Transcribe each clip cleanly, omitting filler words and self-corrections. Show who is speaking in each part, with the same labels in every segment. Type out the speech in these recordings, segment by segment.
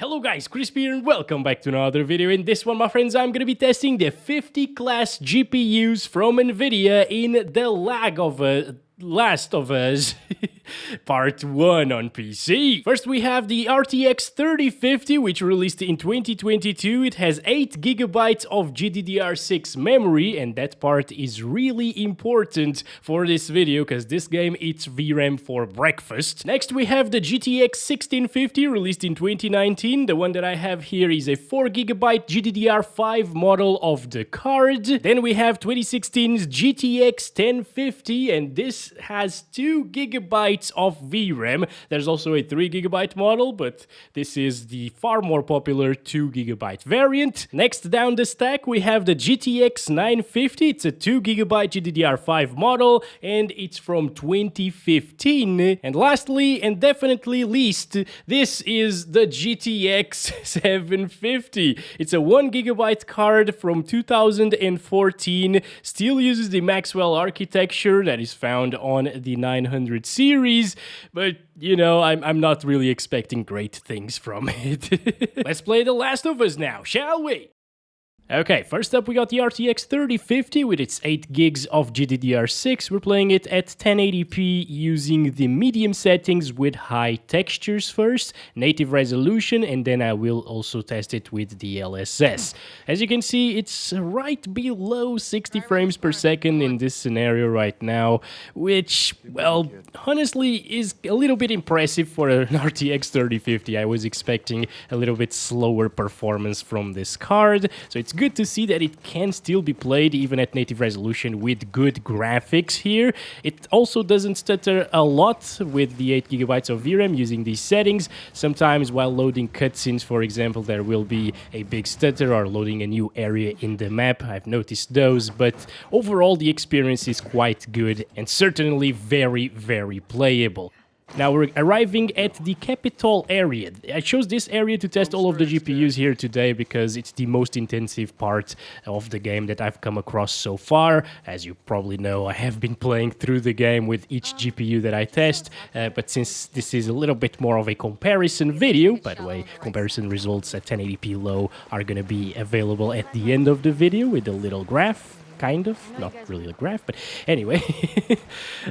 Speaker 1: Hello guys, Chris here and welcome back to another video. In this one, my friends, I'm gonna be testing the 50 class GPUs from Nvidia in the Last of Us Part 1 on PC. First we have the RTX 3050, which released in 2022. It has 8GB of GDDR6 memory, and that part is really important for this video because this game eats VRAM for breakfast. Next we have the GTX 1650, released in 2019. The one that I have here is a 4GB GDDR5 model of the card. Then we have 2016's GTX 1050, and this has 2GB of VRAM. There's also a 3GB model, but this is the far more popular 2GB variant. Next down the stack, we have the GTX 950. It's a 2GB GDDR5 model, and it's from 2015. And lastly, and definitely least, this is the GTX 750. It's a 1GB card from 2014, still uses the Maxwell architecture that is found on the 900 series, but you know, I'm not really expecting great things from it. Let's play The Last of Us now, shall we? Okay, first up we got the RTX 3050 with its 8 gigs of GDDR6. We're playing it at 1080p using the medium settings with high textures first, native resolution, and then I will also test it with the DLSS. As you can see, it's right below 60 frames per second in this scenario right now, which, well, honestly is a little bit impressive for an RTX 3050. I was expecting a little bit slower performance from this card, so it's good to see that it can still be played even at native resolution with good graphics here. It also doesn't stutter a lot with the 8GB of VRAM using these settings. Sometimes while loading cutscenes, for example, there will be a big stutter or loading a new area in the map. I've noticed those, but overall the experience is quite good and certainly very, very playable. Now we're arriving at the Capitol area. I chose this area to test all of the GPUs here today because it's the most intensive part of the game that I've come across so far. As you probably know, I have been playing through the game with each GPU that I test, but since this is a little bit more of a comparison video, by the way, comparison results at 1080p low are going to be available at the end of the video with a little graph. Kind of, not really a graph, but anyway.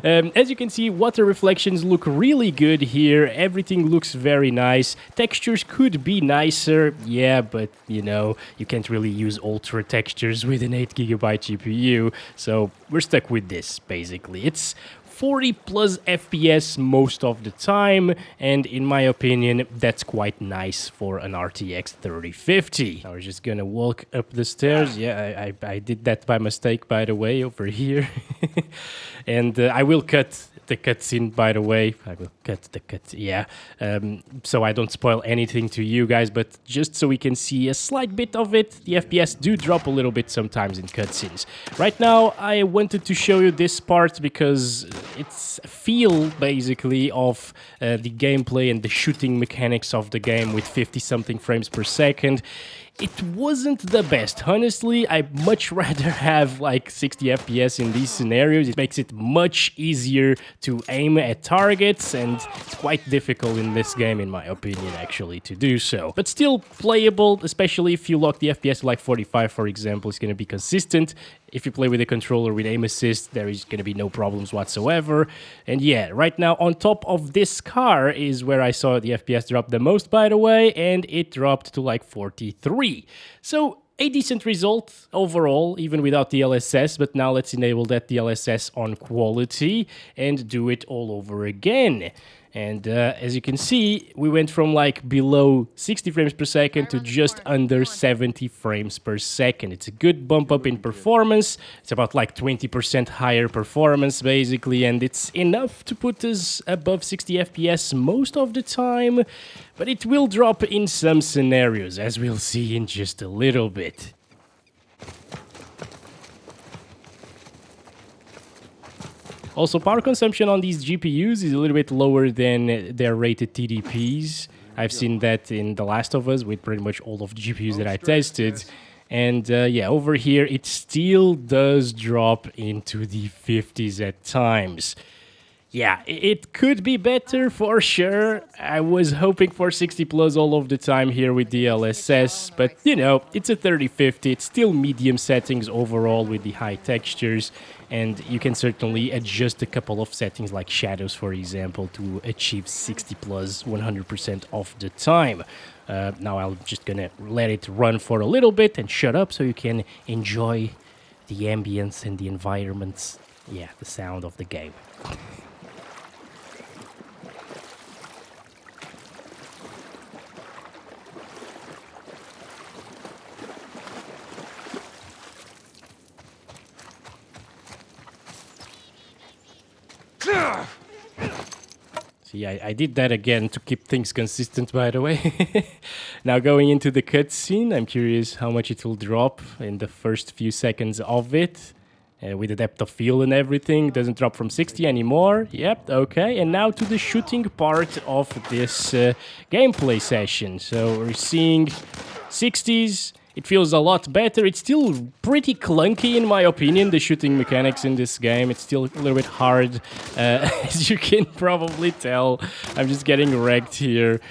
Speaker 1: As you can see, water reflections look really good here. Everything looks very nice. Textures could be nicer, yeah, but you know, you can't really use ultra textures with an 8GB GPU, so we're stuck with this, basically. It's 40 plus FPS most of the time, and in my opinion, that's quite nice for an RTX 3050. Now we're just gonna walk up the stairs. Yeah, I did that by mistake, by the way, over here. And I will cut the cutscene, by the way. I will cut the cut, yeah. So I don't spoil anything to you guys, but just so we can see a slight bit of it, the FPS do drop a little bit sometimes in cutscenes. Right now, I wanted to show you this part because it's a feel, basically, of the gameplay and the shooting mechanics of the game with 50-something frames per second. It wasn't the best. Honestly, I'd much rather have like 60 FPS in these scenarios. It makes it much easier to aim at targets, and it's quite difficult in this game, in my opinion, actually, to do so. But still playable, especially if you lock the FPS to like 45, for example. It's going to be consistent. If you play with a controller with aim assist, there is going to be no problems whatsoever. And yeah, right now on top of this car is where I saw the FPS drop the most, by the way, and it dropped to like 43. So a decent result overall, even without the DLSS, but now let's enable that DLSS on quality and do it all over again. And as you can see, we went from like below 60 frames per second to just under 70 frames per second. It's a good bump up in performance. It's about like 20% higher performance basically, and it's enough to put us above 60 FPS most of the time, but it will drop in some scenarios, as we'll see in just a little bit. Also, power consumption on these GPUs is a little bit lower than their rated TDPs. I've seen that in The Last of Us with pretty much all of the GPUs that I tested. And yeah, over here, it still does drop into the 50s at times. Yeah, it could be better for sure. I was hoping for 60 plus all of the time here with the LSS, but you know, it's a 3050, it's still medium settings overall with the high textures, and you can certainly adjust a couple of settings like shadows, for example, to achieve 60 plus 100% of the time. Now I'm just gonna let it run for a little bit and shut up so you can enjoy the ambience and the environments, yeah, the sound of the game. See, I did that again to keep things consistent, by the way. Now going into the cutscene, I'm curious how much it will drop in the first few seconds of it. With the depth of field and everything, doesn't drop from 60 anymore. Yep, okay. And now to the shooting part of this gameplay session. So we're seeing 60s. It feels a lot better. It's still pretty clunky in my opinion, the shooting mechanics in this game. It's still a little bit hard, as you can probably tell. I'm just getting wrecked here.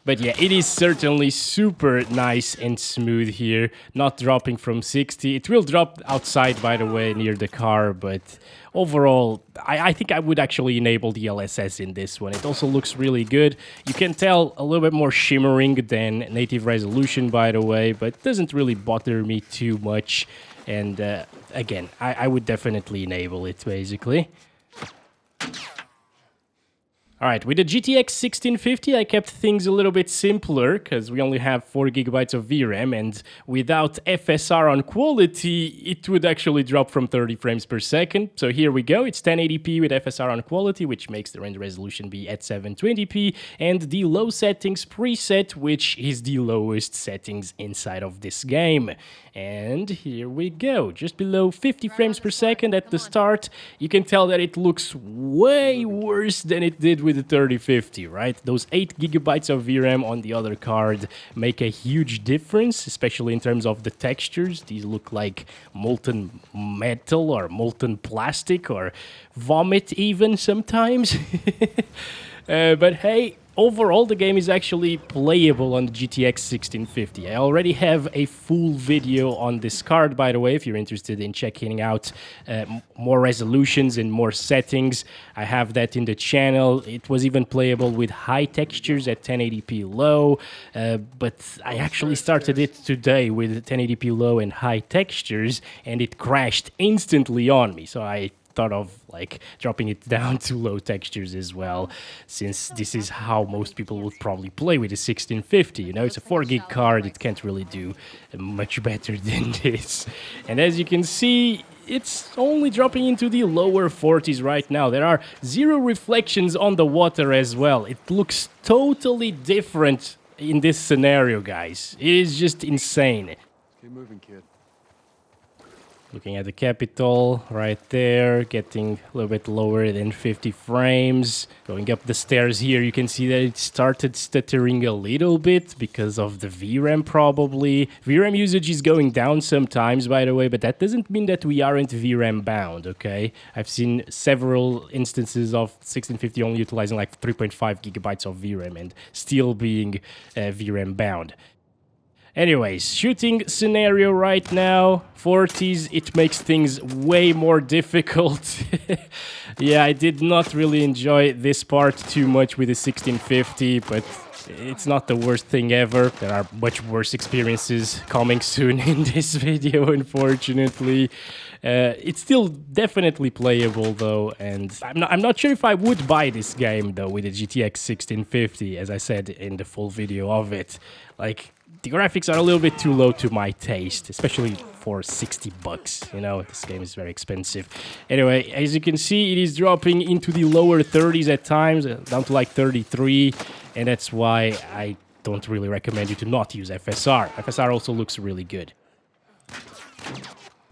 Speaker 1: But yeah, it is certainly super nice and smooth here, not dropping from 60. It will drop outside, by the way, near the car, but overall, I think I would actually enable the LSS in this one. It also looks really good. You can tell a little bit more shimmering than native resolution, by the way, but it doesn't really bother me too much. And again, I would definitely enable it, basically. Alright, with the GTX 1650 I kept things a little bit simpler because we only have 4 GB of VRAM, and without FSR on quality it would actually drop from 30 frames per second. So here we go, it's 1080p with FSR on quality, which makes the render resolution be at 720p, and the low settings preset, which is the lowest settings inside of this game. And here we go, just below 50 frames per second at the start. You can tell that it looks way worse than it did with the 3050, right? Those 8 GB of VRAM on the other card make a huge difference, especially in terms of the textures. These look like molten metal or molten plastic or vomit even sometimes. But hey, overall, the game is actually playable on the GTX 1650. I already have a full video on this card, by the way, if you're interested in checking out more resolutions and more settings. I have that in the channel. It was even playable with high textures at 1080p low, but I actually started it today with 1080p low and high textures, and it crashed instantly on me. So I thought of like dropping it down to low textures as well, since this is how most people would probably play with a 1650. You know, it's a 4 gig card, it can't really do much better than this. And as you can see, it's only dropping into the lower 40s right now. There are 0 reflections on the water as well. It looks totally different in this scenario, guys. It is just insane.
Speaker 2: Keep moving, kid.
Speaker 1: Looking at the capital right there, getting a little bit lower than 50 frames. Going up the stairs here, you can see that it started stuttering a little bit because of the VRAM probably. VRAM usage is going down sometimes, by the way, but that doesn't mean that we aren't VRAM bound, okay? I've seen several instances of 1650 only utilizing like 3.5 gigabytes of VRAM and still being VRAM bound. Anyways, shooting scenario right now, 40s, it makes things way more difficult. Yeah, I did not really enjoy this part too much with the 1650, but it's not the worst thing ever. There are much worse experiences coming soon in this video, unfortunately. It's still definitely playable though, and I'm not sure if I would buy this game though with the GTX 1650, as I said in the full video of it. Like, the graphics are a little bit too low to my taste, especially for 60 bucks. You know, this game is very expensive. Anyway, as you can see, it is dropping into the lower 30s at times, down to like 33, and that's why I don't really recommend you to not use FSR. FSR also looks really good.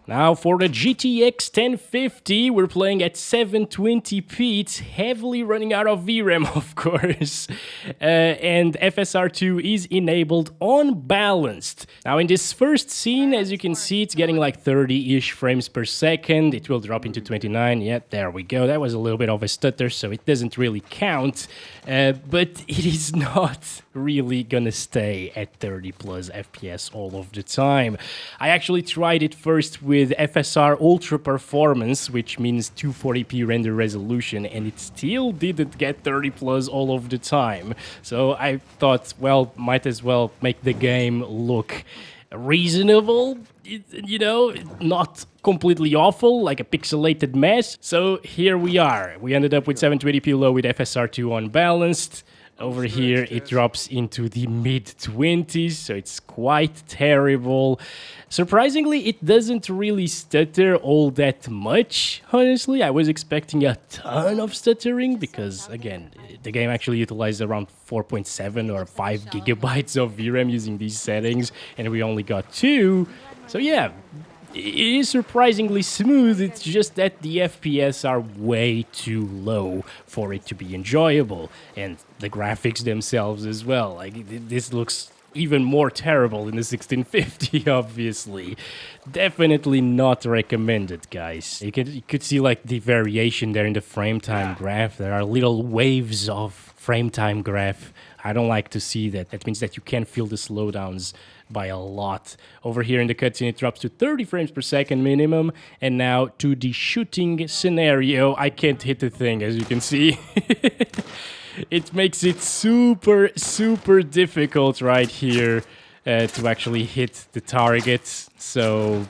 Speaker 1: Now for the GTX 1050, we're playing at 720p. It's heavily running out of VRAM, of course. And FSR2 is enabled unbalanced. Now in this first scene, as you can see, it's getting like 30-ish frames per second. It will drop into 29. Yeah, there we go. That was a little bit of a stutter, so it doesn't really count. But it is not really gonna stay at 30 plus FPS all of the time. I actually tried it first with FSR Ultra Performance, which means 240p render resolution, and it still didn't get 30 plus all of the time. So I thought, well, might as well make the game look reasonable, you know, not completely awful, like a pixelated mess. So here we are. We ended up with 720p low with FSR2 unbalanced. Over here, it drops into the mid-20s, so it's quite terrible. Surprisingly, it doesn't really stutter all that much, honestly. I was expecting a ton of stuttering because, again, the game actually utilized around 4.7 or 5 gigabytes of VRAM using these settings, and we only got 2. So yeah, it is surprisingly smooth. It's just that the FPS are way too low for it to be enjoyable, and the graphics themselves as well. Like, this looks even more terrible in the 1650, obviously. Definitely not recommended, guys. You could see like the variation there in the frame time graph. There are little waves of frame time graph. I don't like to see that. That means that you can feel the slowdowns by a lot. Over here in the cutscene, it drops to 30 frames per second minimum. And now to the shooting scenario. I can't hit the thing, as you can see. It makes it super, super difficult right here to actually hit the target. So,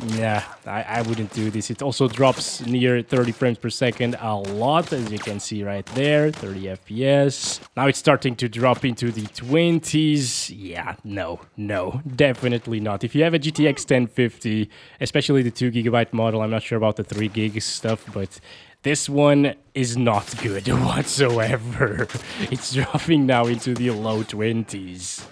Speaker 1: yeah, I wouldn't do this. It also drops near 30 frames per second a lot, as you can see right there, 30 FPS. Now it's starting to drop into the 20s. Yeah, no, definitely not. If you have a GTX 1050, especially the 2GB model, I'm not sure about the 3 gig stuff, but this one is not good whatsoever. It's dropping now into the low 20s.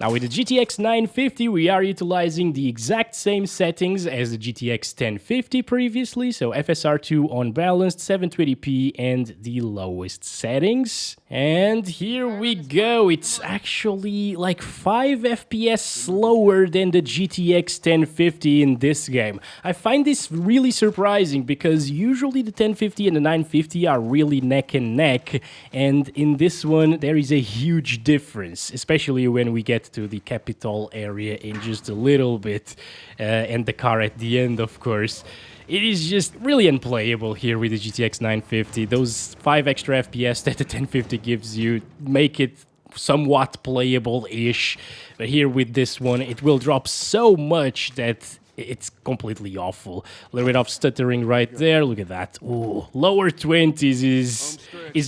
Speaker 1: Now with the GTX 950, we are utilizing the exact same settings as the GTX 1050 previously, so FSR2 unbalanced, 720p, and the lowest settings. And here we go. It's actually like 5 FPS slower than the GTX 1050 in this game. I find this really surprising because usually the 1050 and the 950 are really neck and neck, and in this one there is a huge difference, especially when we get to the capital area in just a little bit, and the car at the end, of course. It is just really unplayable here with the GTX 950. Those 5 extra FPS that the 1050 gives you make it somewhat playable-ish. But here with this one, it will drop so much that it's completely awful. A little bit of stuttering right there. Look at that. Ooh, lower 20s is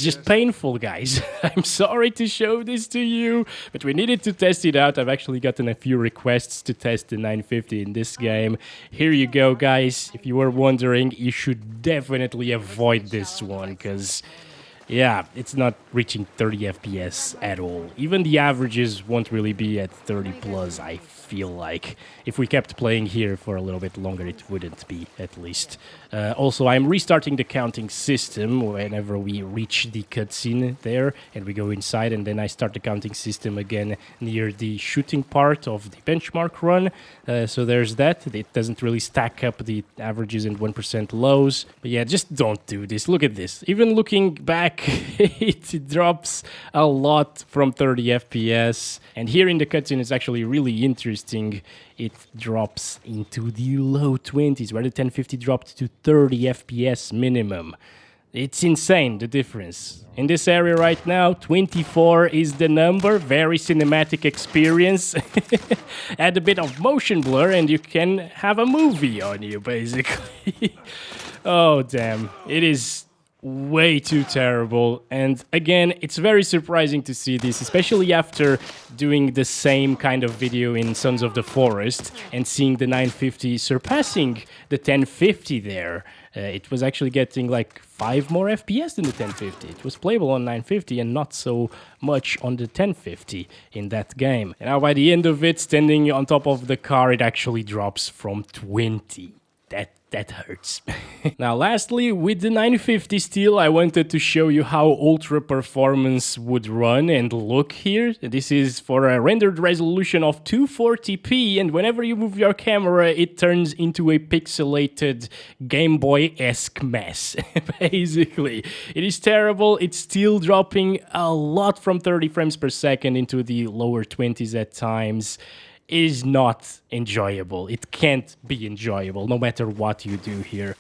Speaker 1: just painful, guys. I'm sorry to show this to you, but we needed to test it out. I've actually gotten a few requests to test the 950 in this game. Here you go, guys. If you were wondering, you should definitely avoid this one, because yeah, it's not reaching 30 FPS at all. Even the averages won't really be at 30 plus, I feel like. If we kept playing here for a little bit longer, it wouldn't be, at least. Also, I'm restarting the counting system whenever we reach the cutscene there, and we go inside, and then I start the counting system again near the shooting part of the benchmark run. So there's that. It doesn't really stack up the averages and 1% lows. But yeah, just don't do this. Look at this. Even looking back, it drops a lot from 30 FPS. And here in the cutscene, it's actually really interesting. It drops into the low 20s, where the 1050 dropped to 30 FPS minimum. It's insane, the difference. In this area right now, 24 is the number. Very cinematic experience. Add a bit of motion blur and you can have a movie on you, basically. Oh, damn. It is way too terrible. And again, it's very surprising to see this, especially after doing the same kind of video in Sons of the Forest and seeing the 950 surpassing the 1050 there. It was actually getting like 5 more FPS than the 1050. It was playable on 950 and not so much on the 1050 in that game. And now by the end of it, standing on top of the car, it actually drops from 20. That hurts. Now, lastly, with the 950 still, I wanted to show you how ultra performance would run and look here. This is for a rendered resolution of 240p, and whenever you move your camera, it turns into a pixelated Game Boy-esque mess, basically. It is terrible. It's still dropping a lot from 30 frames per second into the lower 20s at times. Is not enjoyable. It can't be enjoyable no matter what you do here.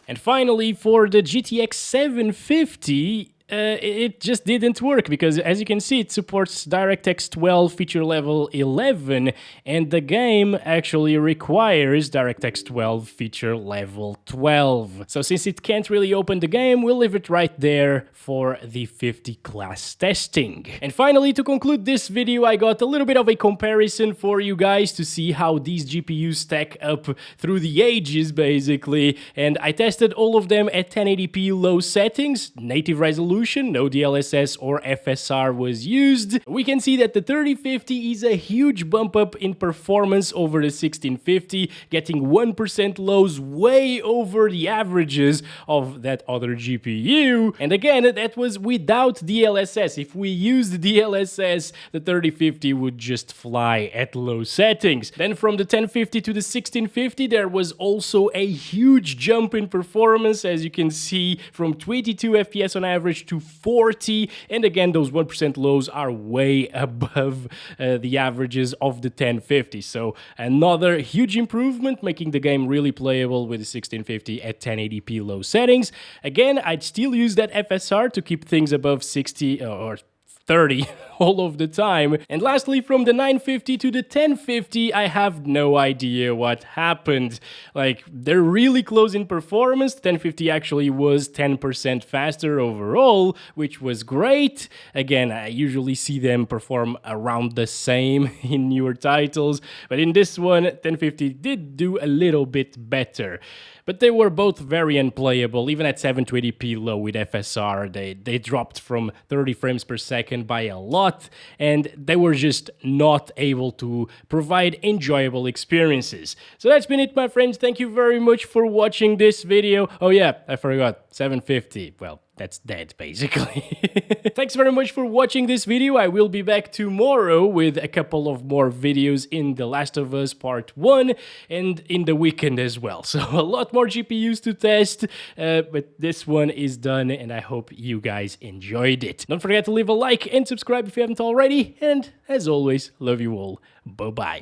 Speaker 1: And finally, for the GTX 750, it just didn't work because, as you can see, it supports DirectX 12 feature level 11, and the game actually requires DirectX 12 feature level 12. So since it can't really open the game, we'll leave it right there for the 50 class testing. And finally, to conclude this video, I got a little bit of a comparison for you guys to see how these GPUs stack up through the ages, basically, and I tested all of them at 1080p low settings, native resolution, no DLSS or FSR was used. We can see that the 3050 is a huge bump up in performance over the 1650, getting 1% lows way over the averages of that other GPU. And again, that was without DLSS. If we used DLSS, the 3050 would just fly at low settings. Then from the 1050 to the 1650, there was also a huge jump in performance, as you can see, from 22 FPS on average to 40, and again those 1% lows are way above the averages of the 1050, so another huge improvement, making the game really playable with the 1650 at 1080p low settings. Again, I'd still use that FSR to keep things above 60 or 30 all of the time. And lastly, from the 950 to the 1050, I have no idea what happened. Like, they're really close in performance. 1050 actually was 10% faster overall, which was great. Again, I usually see them perform around the same in newer titles, but in this one, 1050 did do a little bit better. But they were both very unplayable. Even at 720p low with FSR, they dropped from 30 frames per second by a lot, and they were just not able to provide enjoyable experiences. So that's been it, my friends. Thank you very much for watching this video. Oh yeah, I forgot, 750. Well, that's dead, basically. Thanks very much for watching this video. I will be back tomorrow with a couple of more videos in The Last of Us Part 1 and in the weekend as well. So a lot more GPUs to test, but this one is done and I hope you guys enjoyed it. Don't forget to leave a like and subscribe if you haven't already. And as always, love you all. Bye-bye.